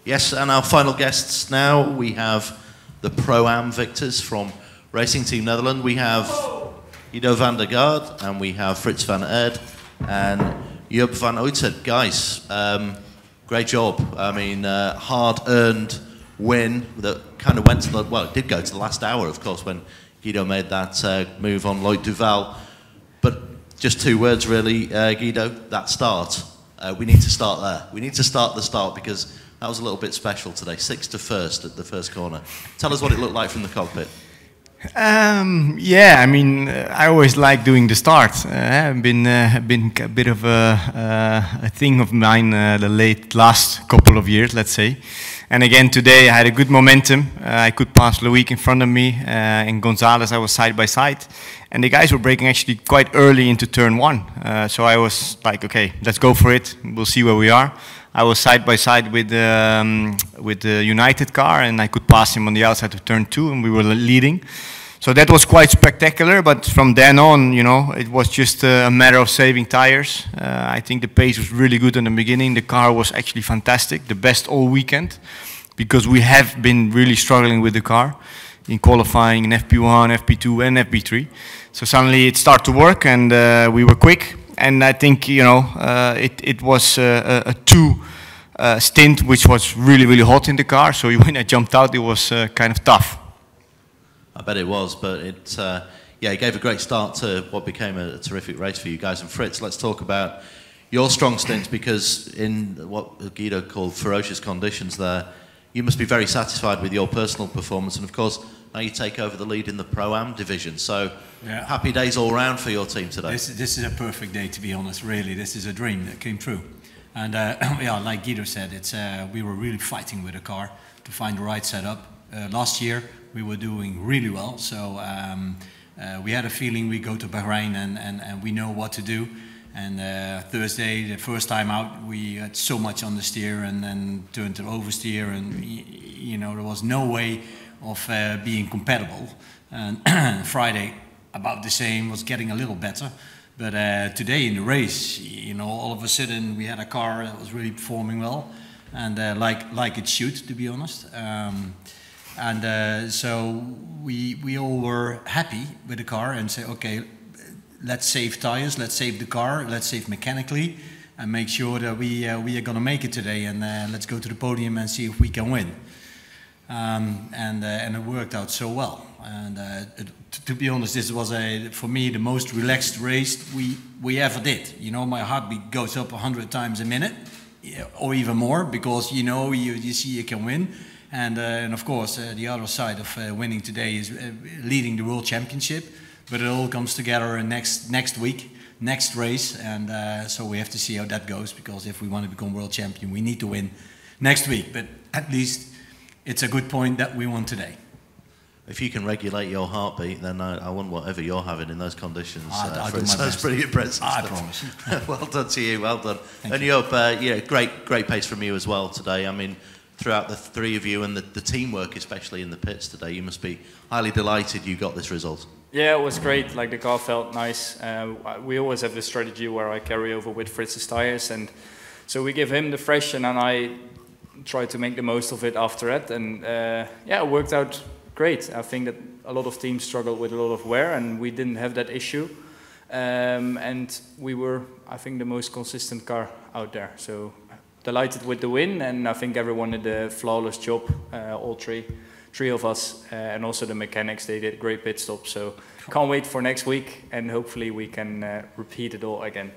Yes, and our final guests now, we have the Pro-Am victors from Racing Team Netherlands. We have Guido van der Gaard, and we have Frits van Aert, and Joop van Uytted. Guys, great job. I mean, hard-earned win that kind of went to the, well, it did go to the last hour, of course, when Guido made that move on Loïc Duval. But just two words, really, Guido, that start. We need to start there. We need to start the start because that was a little bit special today. 6 to 1st at the first corner. Tell us what it looked like from the cockpit. Yeah, I mean, I always like doing the start. Been a bit of a thing of mine the last couple of years, let's say. And again today I had a good momentum. I could pass Loïc in front of me, and Gonzalez I was side by side, and the guys were braking actually quite early into turn 1. So I was like, okay, let's go for it. We'll see where we are. I was side by side with the United car, and I could pass him on the outside of turn 2, and we were leading. So that was quite spectacular, but from then on, you know, it was just a matter of saving tires. I think the pace was really good in the beginning. The car was actually fantastic, the best all weekend, because we have been really struggling with the car in qualifying in FP1, FP2 and FP3. So suddenly it started to work, and we were quick. And I think, you know, it was a 2 stint which was really, really hot in the car. So when I jumped out, it was kind of tough. I bet it was, but yeah, it gave a great start to what became a terrific race for you guys. And Frits, let's talk about your strong stints, because in what Guido called ferocious conditions there, you must be very satisfied with your personal performance. And of course, now you take over the lead in the Pro-Am division. So yeah, happy days all round for your team today. This is a perfect day, to be honest, really. This is a dream that came true. And yeah, like Guido said, we were really fighting with the car to find the right setup. Last year, we were doing really well, so we had a feeling we go to Bahrain and we know what to do. And Thursday, the first time out, we had so much on the steer and then turned to oversteer, and you know, there was no way of being compatible. And Friday, about the same, was getting a little better. But today in the race, you know, all of a sudden we had a car that was really performing well, and like it should, to be honest. So we all were happy with the car and say, okay, let's save tires, let's save the car, let's save mechanically, and make sure that we are going to make it today, and let's go to the podium and see if we can win. And it worked out so well. And to be honest, this was for me the most relaxed race we ever did. You know, my heartbeat goes up 100 times a minute, or even more, because you know you see you can win. And of course, the other side of winning today is leading the World Championship. But it all comes together in next week, next race, and so we have to see how that goes. Because if we want to become World Champion, we need to win next week. But at least it's a good point that we won today. If you can regulate your heartbeat, then I want whatever you're having in those conditions. That's pretty impressive. I promise. Well done to you. Well done. And Joop, yeah, great pace from you as well today. I mean, throughout the three of you and the teamwork, especially in the pits today, you must be highly delighted you got this result. Yeah, it was great. Like, the car felt nice. We always have this strategy where I carry over with Frits's tires, and so we give him the fresh, and then I try to make the most of it after that. And yeah, it worked out great. I think that a lot of teams struggled with a lot of wear, and we didn't have that issue. And we were, I think, the most consistent car out there. So delighted with the win, and I think everyone did a flawless job, all three of us, and also the mechanics. They did great pit stops, so can't wait for next week, and hopefully we can repeat it all again.